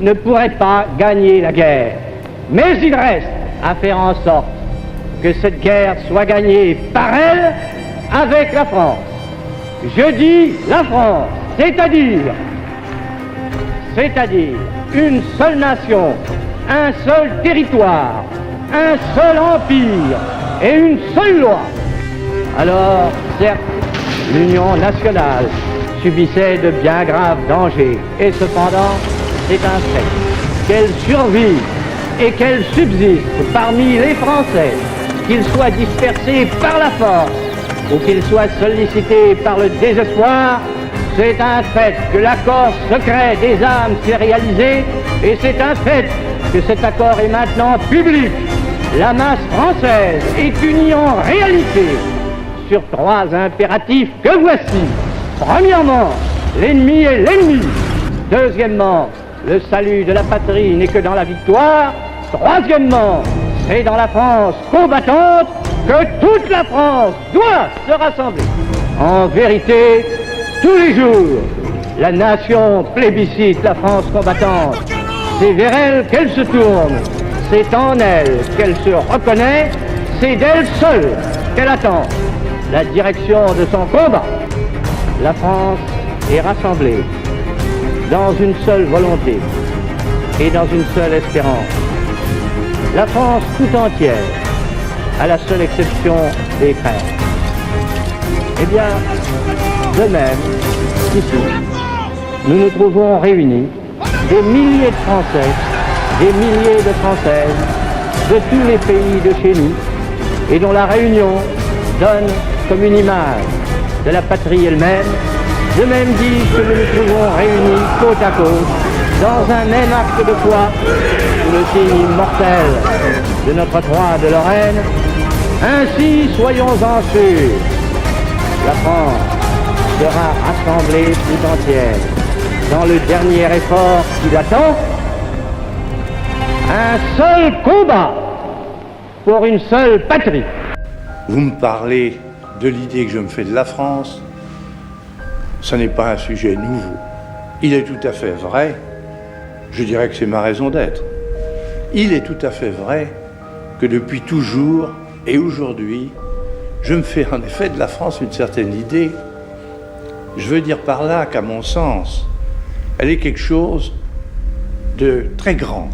ne pourrait pas gagner la guerre. Mais il reste à faire en sorte que cette guerre soit gagnée par elle avec la France. Je dis la France, c'est-à-dire une seule nation, un seul territoire, un seul empire et une seule loi. Alors, certes, l'Union nationale subissait de bien graves dangers, et cependant, c'est un fait qu'elle survive et qu'elle subsiste parmi les Français, qu'ils soient dispersés par la force ou qu'ils soient sollicités par le désespoir. C'est un fait que l'accord secret des âmes s'est réalisé, et c'est un fait que cet accord est maintenant public. La masse française est unie en réalité sur trois impératifs que voici. Premièrement, l'ennemi est l'ennemi. Deuxièmement, le salut de la patrie n'est que dans la victoire. Troisièmement, c'est dans la France combattante que toute la France doit se rassembler. En vérité, tous les jours, la nation plébiscite la France combattante. C'est vers elle qu'elle se tourne, c'est en elle qu'elle se reconnaît, c'est d'elle seule qu'elle attend la direction de son combat. La France est rassemblée dans une seule volonté et dans une seule espérance. La France tout entière, à la seule exception des frères. Eh bien, de même, ici, nous nous trouvons réunis, des milliers de Français, des milliers de Françaises, de tous les pays de chez nous, et dont la réunion donne comme une image de la patrie elle-même. De même dit que nous nous trouvons réunis côte à côte, dans un même acte de foi, sous le signe immortel de notre roi de Lorraine. Ainsi, soyons-en sûrs, la France sera rassemblée tout entière dans le dernier effort qui l'attend, un seul combat pour une seule patrie. Vous me parlez de l'idée que je me fais de la France, ce n'est pas un sujet nouveau. Il est tout à fait vrai, je dirais que c'est ma raison d'être. Il est tout à fait vrai que depuis toujours et aujourd'hui, je me fais en effet de la France une certaine idée. Je veux dire par là qu'à mon sens, elle est quelque chose de très grand.